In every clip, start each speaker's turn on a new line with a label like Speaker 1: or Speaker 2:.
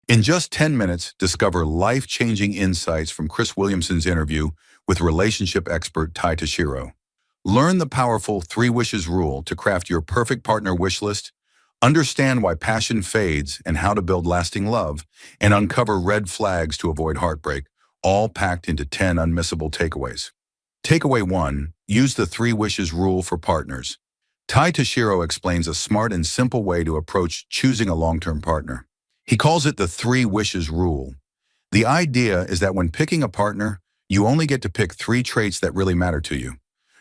Speaker 1: In just 10 minutes, discover life-changing insights from Chris Williamson's interview with relationship expert Ty Tashiro. Learn the powerful 3 wishes rule to craft your perfect partner wish list, understand why passion fades and how to build lasting love, and uncover red flags to avoid heartbreak, all packed into 10 unmissable takeaways. Takeaway 1. Use the 3 wishes rule for partners. Ty Tashiro explains a smart and simple way to approach choosing a long-term partner. He calls it the 3 wishes rule. The idea is that when picking a partner, you only get to pick 3 traits that really matter to you.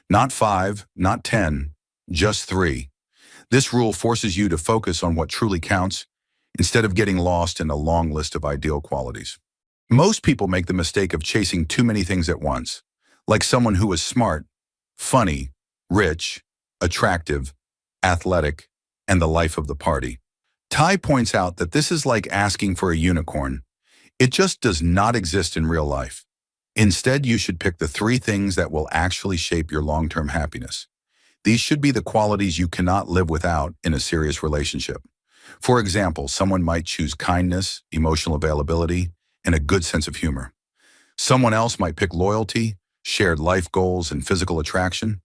Speaker 1: Not 5, not 10, just 3. This rule forces you to focus on what truly counts instead of getting lost in a long list of ideal qualities. Most people make the mistake of chasing too many things at once, like someone who is smart, funny, rich, attractive, athletic, and the life of the party. Ty points out that this is like asking for a unicorn. It just does not exist in real life. Instead, you should pick the 3 things that will actually shape your long-term happiness. These should be the qualities you cannot live without in a serious relationship. For example, someone might choose kindness, emotional availability, and a good sense of humor. Someone else might pick loyalty, shared life goals, and physical attraction.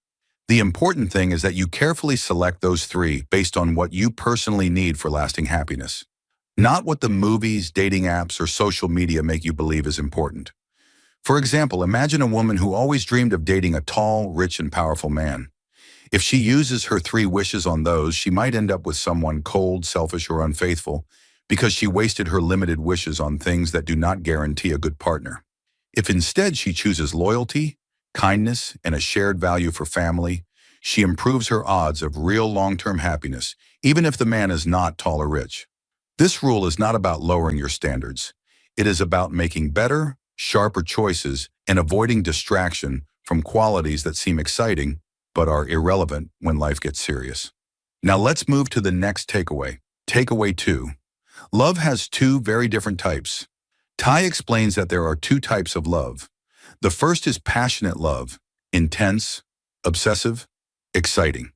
Speaker 1: The important thing is that you carefully select those 3 based on what you personally need for lasting happiness, not what the movies, dating apps, or social media make you believe is important. For example, imagine a woman who always dreamed of dating a tall, rich, and powerful man. If she uses her 3 wishes on those, she might end up with someone cold, selfish, or unfaithful because she wasted her limited wishes on things that do not guarantee a good partner. If instead she chooses loyalty, kindness, and a shared value for family, she improves her odds of real long-term happiness, even if the man is not tall or rich. This rule is not about lowering your standards. It is about making better, sharper choices and avoiding distraction from qualities that seem exciting but are irrelevant when life gets serious. Now let's move to the next takeaway. Takeaway 2. Love has 2 very different types. Ty explains that there are 2 types of love. The first is passionate love, intense, obsessive, exciting.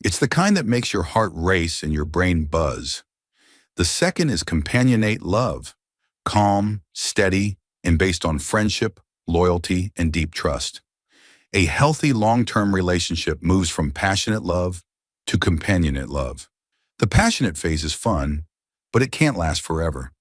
Speaker 1: It's the kind that makes your heart race and your brain buzz. The second is companionate love, calm, steady, and based on friendship, loyalty, and deep trust. A healthy long-term relationship moves from passionate love to companionate love. The passionate phase is fun, but it can't last forever.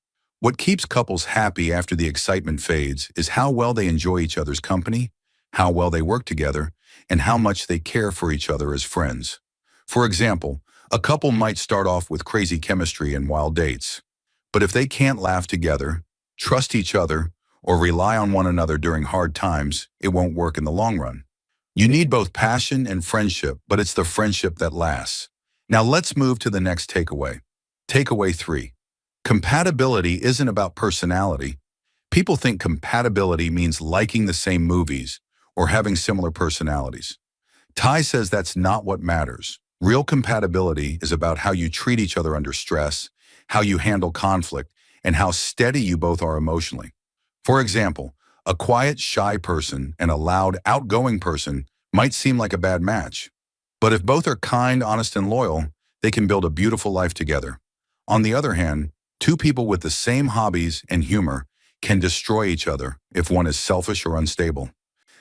Speaker 1: What keeps couples happy after the excitement fades is how well they enjoy each other's company, how well they work together, and how much they care for each other as friends. For example, a couple might start off with crazy chemistry and wild dates, but if they can't laugh together, trust each other, or rely on one another during hard times, it won't work in the long run. You need both passion and friendship, but it's the friendship that lasts. Now let's move to the next takeaway. Takeaway 3. Compatibility isn't about personality. People think compatibility means liking the same movies or having similar personalities. Ty says that's not what matters. Real compatibility is about how you treat each other under stress, how you handle conflict, and how steady you both are emotionally. For example, a quiet, shy person and a loud, outgoing person might seem like a bad match. But if both are kind, honest, and loyal, they can build a beautiful life together. On the other hand, 2 people with the same hobbies and humor can destroy each other if one is selfish or unstable.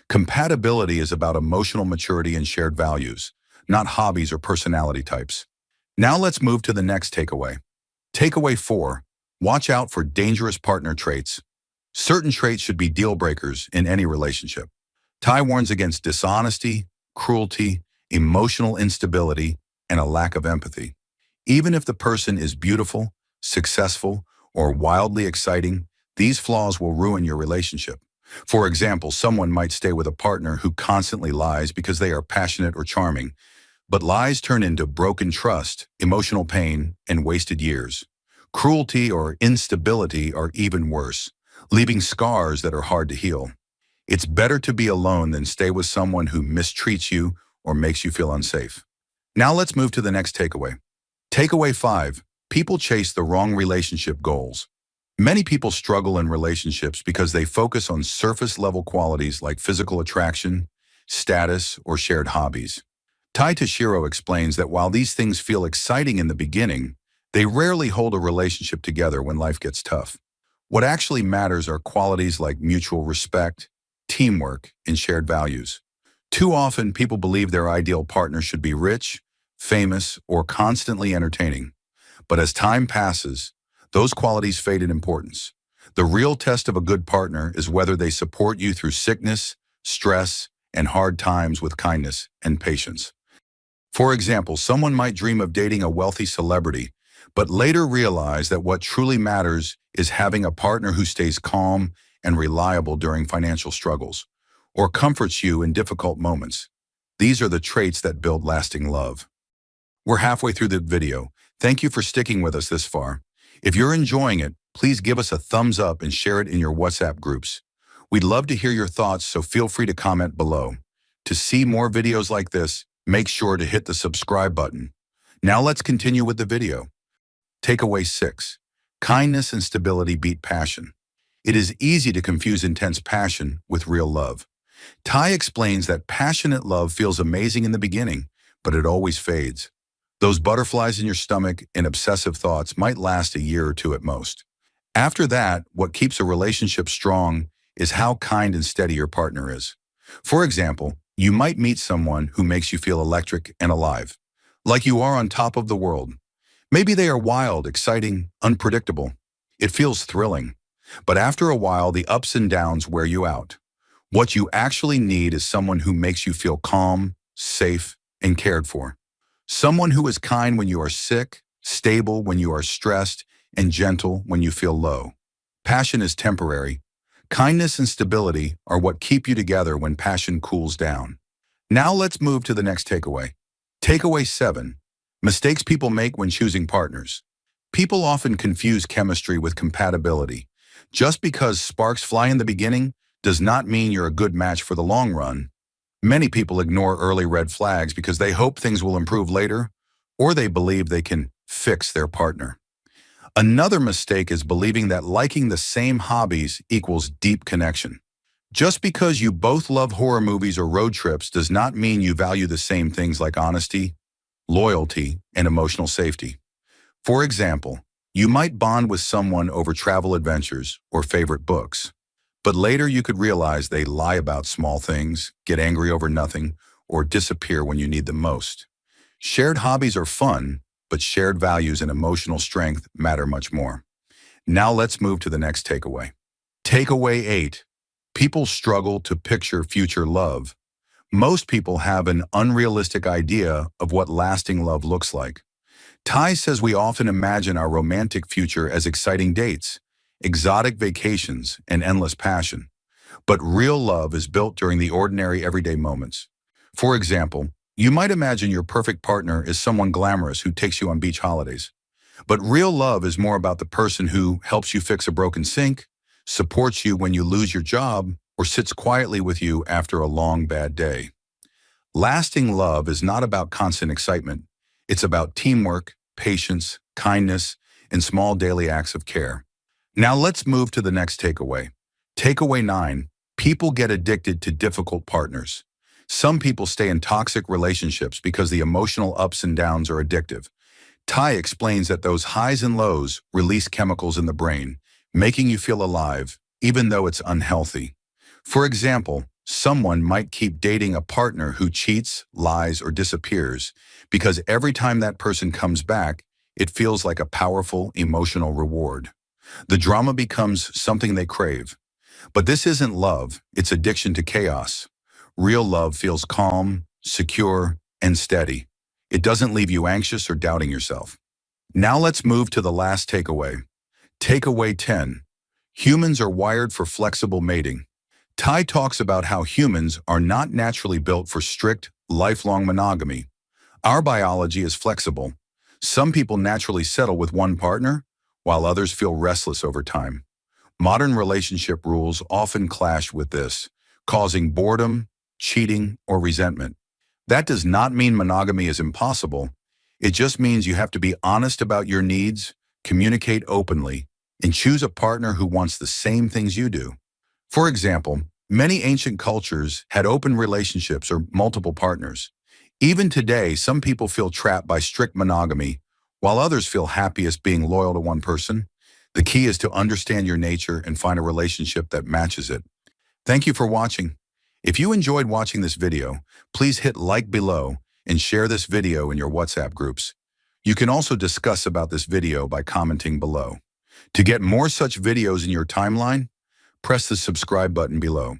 Speaker 1: Compatibility is about emotional maturity and shared values, not hobbies or personality types. Now let's move to the next takeaway. Takeaway 4. Watch out for dangerous partner traits. Certain traits should be deal breakers in any relationship. Ty warns against dishonesty, cruelty, emotional instability, and a lack of empathy. Even if the person is beautiful, successful, or wildly exciting, these flaws will ruin your relationship. For example, someone might stay with a partner who constantly lies because they are passionate or charming, but lies turn into broken trust, emotional pain, and wasted years. Cruelty or instability are even worse, leaving scars that are hard to heal. It's better to be alone than stay with someone who mistreats you or makes you feel unsafe. Now let's move to the next takeaway. Takeaway 5. People chase the wrong relationship goals. Many people struggle in relationships because they focus on surface-level qualities like physical attraction, status, or shared hobbies. Ty Tashiro explains that while these things feel exciting in the beginning, They rarely hold a relationship together when life gets tough. What actually matters are qualities like mutual respect, teamwork, and shared values. Too often, people believe their ideal partner should be rich, famous, or constantly entertaining. But as time passes, those qualities fade in importance. The real test of a good partner is whether they support you through sickness, stress, and hard times with kindness and patience. For example, someone might dream of dating a wealthy celebrity, but later realize that what truly matters is having a partner who stays calm and reliable during financial struggles, or comforts you in difficult moments. These are the traits that build lasting love. We're halfway through the video. Thank you for sticking with us this far. If you're enjoying it, please give us a thumbs up and share it in your WhatsApp groups. We'd love to hear your thoughts, so feel free to comment below. To see more videos like this, make sure to hit the subscribe button. Now let's continue with the video. Takeaway 6. Kindness and stability beat passion. It is easy to confuse intense passion with real love. Ty explains that passionate love feels amazing in the beginning, but it always fades. Those butterflies in your stomach and obsessive thoughts might last a year or two at most. After that, what keeps a relationship strong is how kind and steady your partner is. For example, you might meet someone who makes you feel electric and alive, like you are on top of the world. Maybe they are wild, exciting, unpredictable. It feels thrilling. But after a while, the ups and downs wear you out. What you actually need is someone who makes you feel calm, safe, and cared for. Someone who is kind when you are sick, stable when you are stressed, and gentle when you feel low. Passion is temporary. Kindness and stability are what keep you together when passion cools down. Now let's move to the next takeaway. Takeaway 7. Mistakes people make when choosing partners. People often confuse chemistry with compatibility. Just because sparks fly in the beginning does not mean you're a good match for the long run. Many people ignore early red flags because they hope things will improve later, or they believe they can fix their partner. Another mistake is believing that liking the same hobbies equals deep connection. Just because you both love horror movies or road trips does not mean you value the same things like honesty, loyalty, and emotional safety. For example, you might bond with someone over travel adventures or favorite books, but later you could realize they lie about small things, get angry over nothing, or disappear when you need them most. Shared hobbies are fun, but shared values and emotional strength matter much more. Now let's move to the next takeaway. Takeaway 8. People struggle to picture future love. Most people have an unrealistic idea of what lasting love looks like. Ty says we often imagine our romantic future as exciting dates, exotic vacations, and endless passion. But real love is built during the ordinary everyday moments. For example, you might imagine your perfect partner is someone glamorous who takes you on beach holidays. But real love is more about the person who helps you fix a broken sink, supports you when you lose your job, or sits quietly with you after a long, bad day. Lasting love is not about constant excitement. It's about teamwork, patience, kindness, and small daily acts of care. Now let's move to the next takeaway. Takeaway 9. People get addicted to difficult partners. Some people stay in toxic relationships because the emotional ups and downs are addictive. Ty explains that those highs and lows release chemicals in the brain, making you feel alive, even though it's unhealthy. For example, someone might keep dating a partner who cheats, lies, or disappears because every time that person comes back, it feels like a powerful emotional reward. The drama becomes something they crave. But this isn't love, it's addiction to chaos. Real love feels calm, secure, and steady. It doesn't leave you anxious or doubting yourself. Now let's move to the last takeaway. Takeaway 10. Humans are wired for flexible mating. Ty talks about how humans are not naturally built for strict, lifelong monogamy. Our biology is flexible. Some people naturally settle with one partner, while others feel restless over time. Modern relationship rules often clash with this, causing boredom, cheating, or resentment. That does not mean monogamy is impossible. It just means you have to be honest about your needs, communicate openly, and choose a partner who wants the same things you do. For example, many ancient cultures had open relationships or multiple partners. Even today, some people feel trapped by strict monogamy, While others feel happiest being loyal to one person, the key is to understand your nature and find a relationship that matches it. Thank you for watching. If you enjoyed watching this video, please hit like below and share this video in your WhatsApp groups. You can also discuss about this video by commenting below. To get more such videos in your timeline, press the subscribe button below.